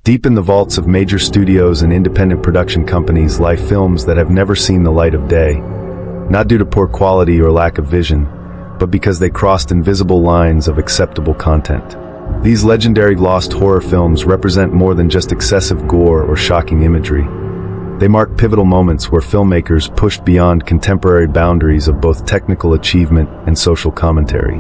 Deep in the vaults of major studios and independent production companies lie films that have never seen the light of day, not due to poor quality or lack of vision, but because they crossed invisible lines of acceptable content. These legendary lost horror films represent more than just excessive gore or shocking imagery. They mark pivotal moments where filmmakers pushed beyond contemporary boundaries of both technical achievement and social commentary.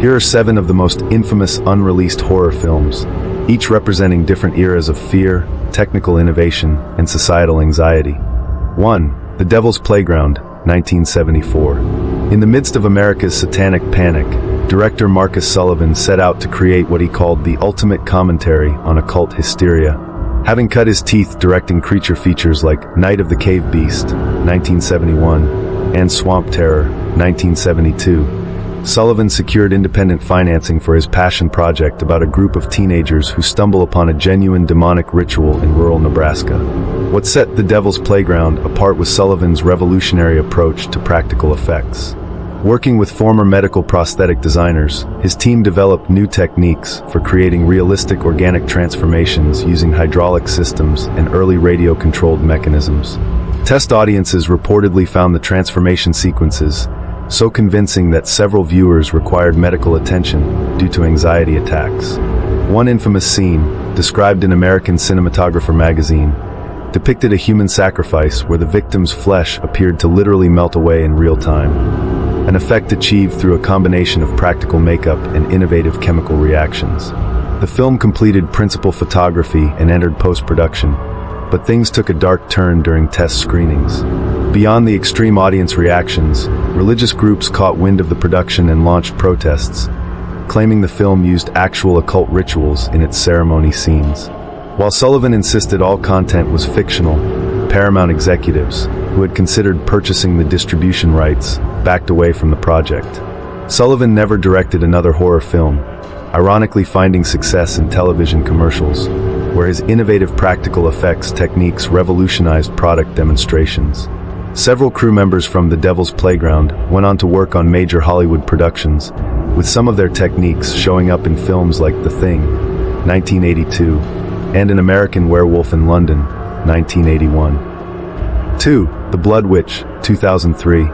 Here are 7 of the most infamous unreleased horror films, each representing different eras of fear, technical innovation, and societal anxiety. 1. The Devil's Playground, 1974. In the midst of America's satanic panic, director Marcus Sullivan set out to create what he called the ultimate commentary on occult hysteria. Having cut his teeth directing creature features like Night of the Cave Beast, 1971, and Swamp Terror, 1972, Sullivan secured independent financing for his passion project about a group of teenagers who stumble upon a genuine demonic ritual in rural Nebraska. What set The Devil's Playground apart was Sullivan's revolutionary approach to practical effects. Working with former medical prosthetic designers, his team developed new techniques for creating realistic organic transformations using hydraulic systems and early radio-controlled mechanisms. Test audiences reportedly found the transformation sequences so convincing that several viewers required medical attention due to anxiety attacks. One infamous scene, described in American Cinematographer magazine, depicted a human sacrifice where the victim's flesh appeared to literally melt away in real time, an effect achieved through a combination of practical makeup and innovative chemical reactions. The film completed principal photography and entered post-production, but things took a dark turn during test screenings. Beyond the extreme audience reactions, religious groups caught wind of the production and launched protests, claiming the film used actual occult rituals in its ceremony scenes. While Sullivan insisted all content was fictional, Paramount executives, who had considered purchasing the distribution rights, backed away from the project. Sullivan never directed another horror film, ironically finding success in television commercials, where his innovative practical effects techniques revolutionized product demonstrations. Several crew members from The Devil's Playground went on to work on major Hollywood productions, with some of their techniques showing up in films like The Thing, 1982, and An American Werewolf in London, 1981. 2. The Blood Witch, 2003.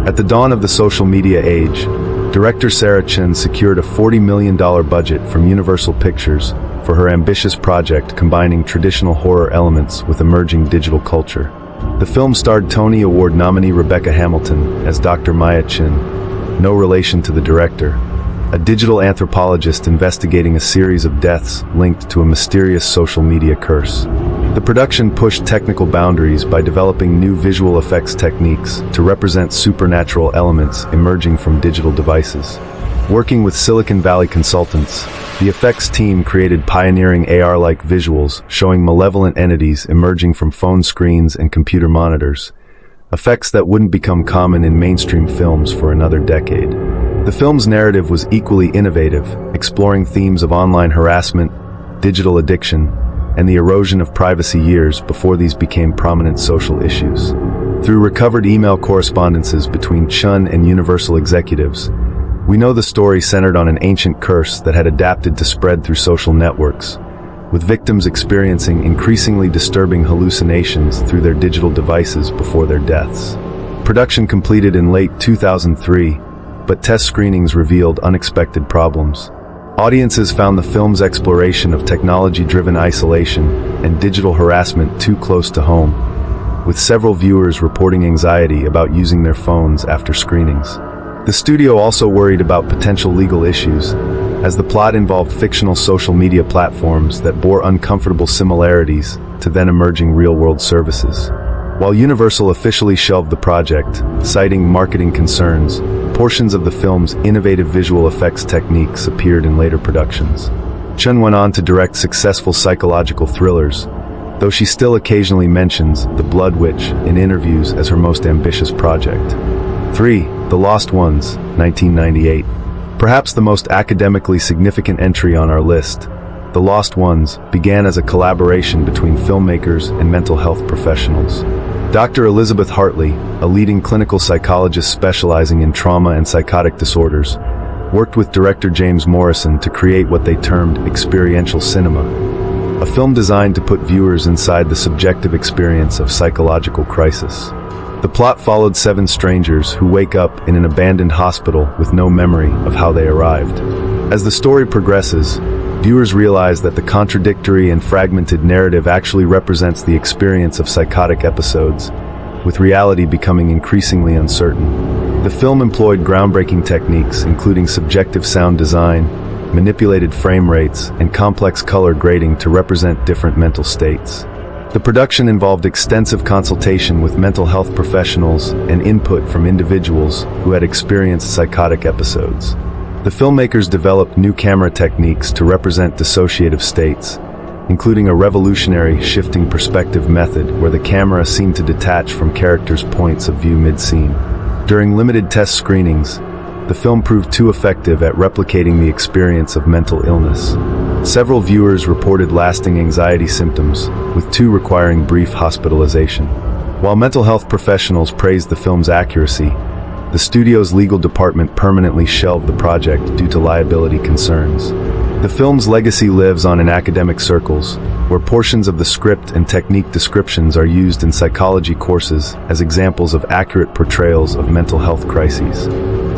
At the dawn of the social media age, director Sarah Chen secured a $40 million budget from Universal Pictures for her ambitious project combining traditional horror elements with emerging digital culture. The film starred Tony Award nominee Rebecca Hamilton as Dr. Maya Chin, no relation to the director, a digital anthropologist investigating a series of deaths linked to a mysterious social media curse. The production pushed technical boundaries by developing new visual effects techniques to represent supernatural elements emerging from digital devices. Working with Silicon Valley consultants, the effects team created pioneering AR-like visuals showing malevolent entities emerging from phone screens and computer monitors, effects that wouldn't become common in mainstream films for another decade. The film's narrative was equally innovative, exploring themes of online harassment, digital addiction, and the erosion of privacy years before these became prominent social issues. Through recovered email correspondences between Chun and Universal executives, we know the story centered on an ancient curse that had adapted to spread through social networks, with victims experiencing increasingly disturbing hallucinations through their digital devices before their deaths. Production completed in late 2003, but test screenings revealed unexpected problems. Audiences found the film's exploration of technology-driven isolation and digital harassment too close to home, with several viewers reporting anxiety about using their phones after screenings. The studio also worried about potential legal issues, as the plot involved fictional social media platforms that bore uncomfortable similarities to then-emerging real-world services. While Universal officially shelved the project, citing marketing concerns, portions of the film's innovative visual effects techniques appeared in later productions. Chun went on to direct successful psychological thrillers, though she still occasionally mentions The Blood Witch in interviews as her most ambitious project. 3. The Lost Ones, 1998. Perhaps the most academically significant entry on our list, The Lost Ones began as a collaboration between filmmakers and mental health professionals. Dr. Elizabeth Hartley, a leading clinical psychologist specializing in trauma and psychotic disorders, worked with director James Morrison to create what they termed experiential cinema. a film designed to put viewers inside the subjective experience of psychological crisis. The plot followed 7 strangers who wake up in an abandoned hospital with no memory of how they arrived. As the story progresses, viewers realize that the contradictory and fragmented narrative actually represents the experience of psychotic episodes, with reality becoming increasingly uncertain. The film employed groundbreaking techniques, including subjective sound design, manipulated frame rates, and complex color grading to represent different mental states. The production involved extensive consultation with mental health professionals and input from individuals who had experienced psychotic episodes. The filmmakers developed new camera techniques to represent dissociative states, including a revolutionary shifting perspective method where the camera seemed to detach from characters' points of view mid-scene. During limited test screenings, the film proved too effective at replicating the experience of mental illness. Several viewers reported lasting anxiety symptoms, with 2 requiring brief hospitalization. While mental health professionals praised the film's accuracy, the studio's legal department permanently shelved the project due to liability concerns. The film's legacy lives on in academic circles, where portions of the script and technique descriptions are used in psychology courses as examples of accurate portrayals of mental health crises.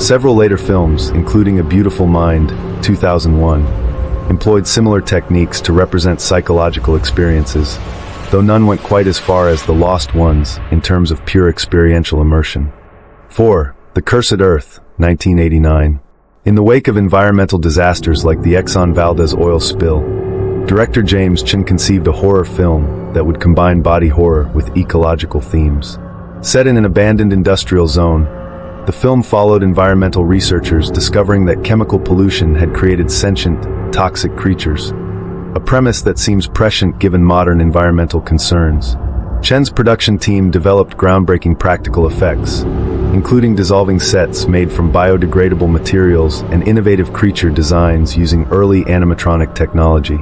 Several later films, including A Beautiful Mind, 2001, employed similar techniques to represent psychological experiences, though none went quite as far as The Lost Ones in terms of pure experiential immersion. 4. The Cursed Earth, 1989. In the wake of environmental disasters like the Exxon Valdez oil spill, director James Chin conceived a horror film that would combine body horror with ecological themes. Set in an abandoned industrial zone, the film followed environmental researchers discovering that chemical pollution had created sentient, toxic creatures, a premise that seems prescient given modern environmental concerns. Chen's production team developed groundbreaking practical effects, including dissolving sets made from biodegradable materials and innovative creature designs using early animatronic technology.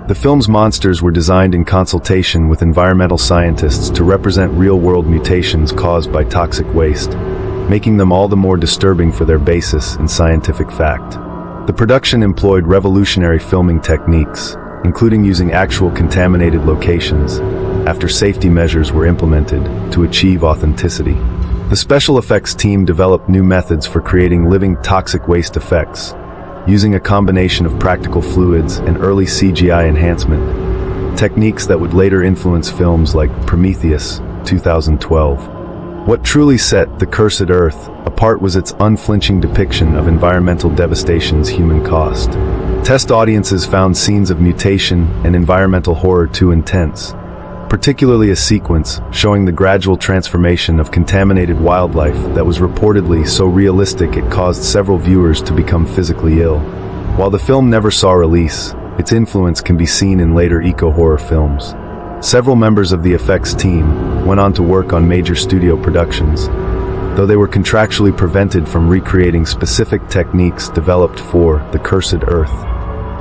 The film's monsters were designed in consultation with environmental scientists to represent real-world mutations caused by toxic waste, making them all the more disturbing for their basis in scientific fact. The production employed revolutionary filming techniques, including using actual contaminated locations, after safety measures were implemented to achieve authenticity. The special effects team developed new methods for creating living toxic waste effects, using a combination of practical fluids and early CGI enhancement, techniques that would later influence films like Prometheus, 2012. What truly set The Cursed Earth apart was its unflinching depiction of environmental devastation's human cost. Test audiences found scenes of mutation and environmental horror too intense, particularly a sequence showing the gradual transformation of contaminated wildlife that was reportedly so realistic it caused several viewers to become physically ill. While the film never saw release, its influence can be seen in later eco-horror films. Several members of the effects team went on to work on major studio productions, though they were contractually prevented from recreating specific techniques developed for The Cursed Earth.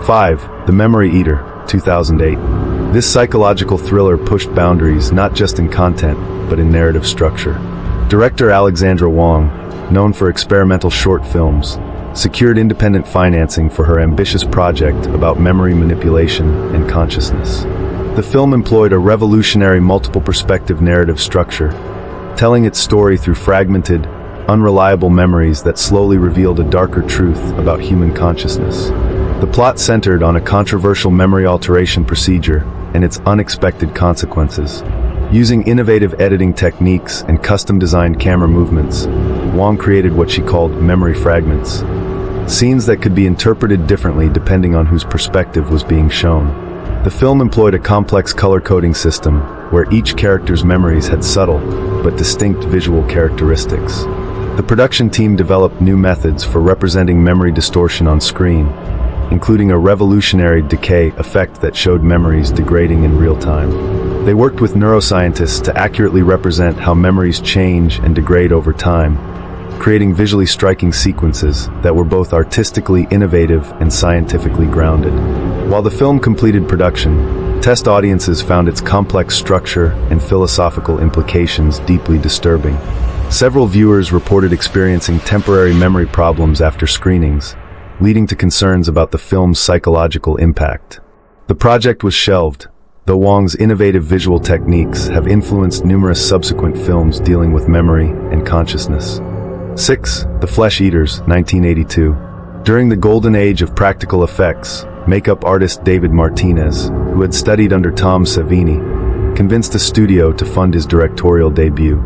5. The Memory Eater, 2008. This psychological thriller pushed boundaries not just in content, but in narrative structure. Director Alexandra Wong, known for experimental short films, secured independent financing for her ambitious project about memory manipulation and consciousness. The film employed a revolutionary multiple perspective narrative structure, telling its story through fragmented, unreliable memories that slowly revealed a darker truth about human consciousness. The plot centered on a controversial memory alteration procedure and its unexpected consequences. Using innovative editing techniques and custom-designed camera movements, Wong created what she called memory fragments, scenes that could be interpreted differently depending on whose perspective was being shown. The film employed a complex color coding system where each character's memories had subtle but distinct visual characteristics. The production team developed new methods for representing memory distortion on screen, including a revolutionary decay effect that showed memories degrading in real time. They worked with neuroscientists to accurately represent how memories change and degrade over time, creating visually striking sequences that were both artistically innovative and scientifically grounded. While the film completed production, test audiences found its complex structure and philosophical implications deeply disturbing. Several viewers reported experiencing temporary memory problems after screenings, leading to concerns about the film's psychological impact. The project was shelved, though Wong's innovative visual techniques have influenced numerous subsequent films dealing with memory and consciousness. 6. The Flesh Eaters, 1982. During the golden age of practical effects, makeup artist David Martinez, who had studied under Tom Savini, convinced a studio to fund his directorial debut.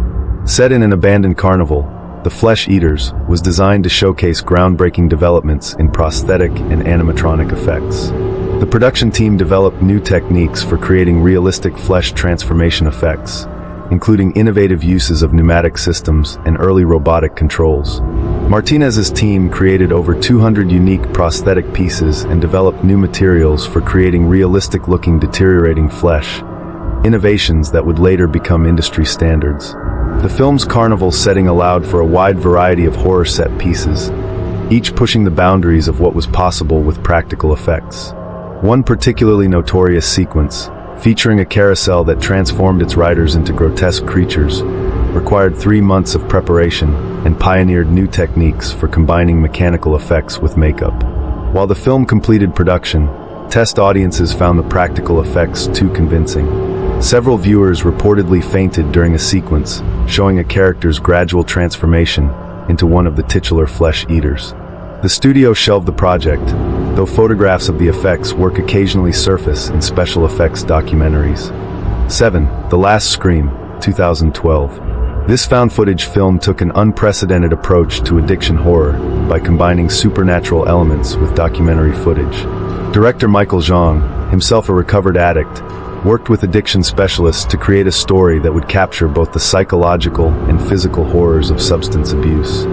Set in an abandoned carnival, The Flesh Eaters was designed to showcase groundbreaking developments in prosthetic and animatronic effects. The production team developed new techniques for creating realistic flesh transformation effects, including innovative uses of pneumatic systems and early robotic controls. Martinez's team created over 200 unique prosthetic pieces and developed new materials for creating realistic-looking deteriorating flesh, innovations that would later become industry standards. The film's carnival setting allowed for a wide variety of horror set pieces, each pushing the boundaries of what was possible with practical effects. One particularly notorious sequence, featuring a carousel that transformed its riders into grotesque creatures, required 3 months of preparation and pioneered new techniques for combining mechanical effects with makeup. While the film completed production, test audiences found the practical effects too convincing. Several viewers reportedly fainted during a sequence, showing a character's gradual transformation into one of the titular flesh eaters. The studio shelved the project, though photographs of the effects' work occasionally surface in special effects documentaries. 7. The Last Scream, 2012. This found footage film took an unprecedented approach to addiction horror by combining supernatural elements with documentary footage. Director Michael Zhang, himself a recovered addict, worked with addiction specialists to create a story that would capture both the psychological and physical horrors of substance abuse.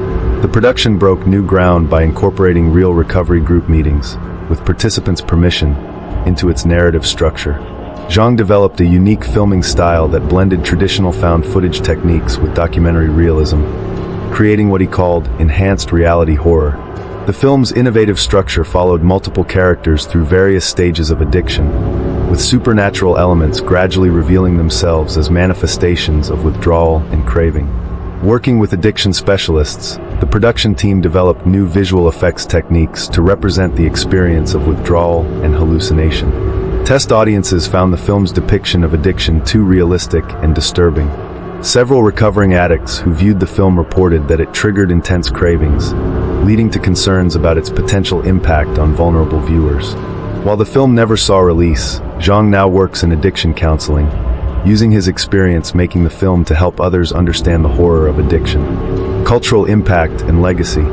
The production broke new ground by incorporating real recovery group meetings, with participants' permission, into its narrative structure. Zhang developed a unique filming style that blended traditional found footage techniques with documentary realism, creating what he called enhanced reality horror. The film's innovative structure followed multiple characters through various stages of addiction, with supernatural elements gradually revealing themselves as manifestations of withdrawal and craving. Working with addiction specialists, the production team developed new visual effects techniques to represent the experience of withdrawal and hallucination. Test audiences found the film's depiction of addiction too realistic and disturbing. Several recovering addicts who viewed the film reported that it triggered intense cravings, leading to concerns about its potential impact on vulnerable viewers. While the film never saw release, Zhang now works in addiction counseling, using his experience making the film to help others understand the horror of addiction. Cultural impact and legacy.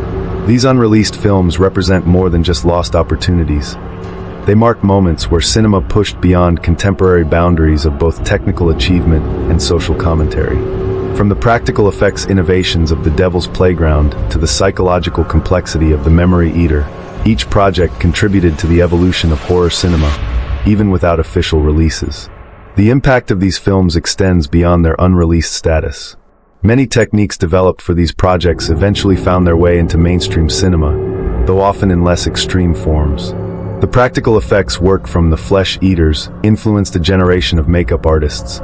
These unreleased films represent more than just lost opportunities. They mark moments where cinema pushed beyond contemporary boundaries of both technical achievement and social commentary. From the practical effects innovations of The Devil's Playground to the psychological complexity of The Memory Eater, each project contributed to the evolution of horror cinema, even without official releases. The impact of these films extends beyond their unreleased status. Many techniques developed for these projects eventually found their way into mainstream cinema, though often in less extreme forms. The practical effects work from The Flesh Eaters influenced a generation of makeup artists,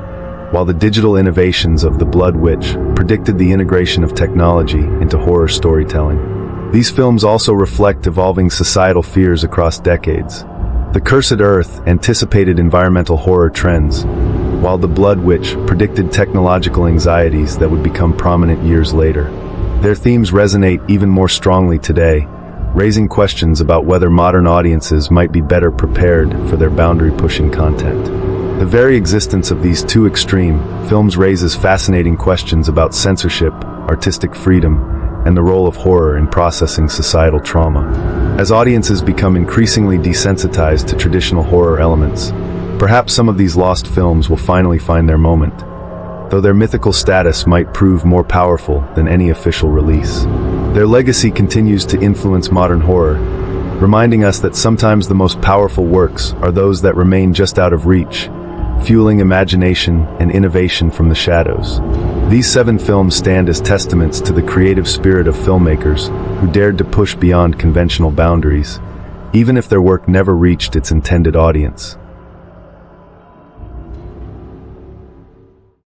while the digital innovations of The Blood Witch predicted the integration of technology into horror storytelling. These films also reflect evolving societal fears across decades. The Cursed Earth anticipated environmental horror trends, while The Blood Witch predicted technological anxieties that would become prominent years later. Their themes resonate even more strongly today, raising questions about whether modern audiences might be better prepared for their boundary-pushing content. The very existence of these two extreme films raises fascinating questions about censorship, artistic freedom, and the role of horror in processing societal trauma. As audiences become increasingly desensitized to traditional horror elements, perhaps some of these lost films will finally find their moment, though their mythical status might prove more powerful than any official release. Their legacy continues to influence modern horror, reminding us that sometimes the most powerful works are those that remain just out of reach, fueling imagination and innovation from the shadows. These 7 films stand as testaments to the creative spirit of filmmakers who dared to push beyond conventional boundaries, even if their work never reached its intended audience.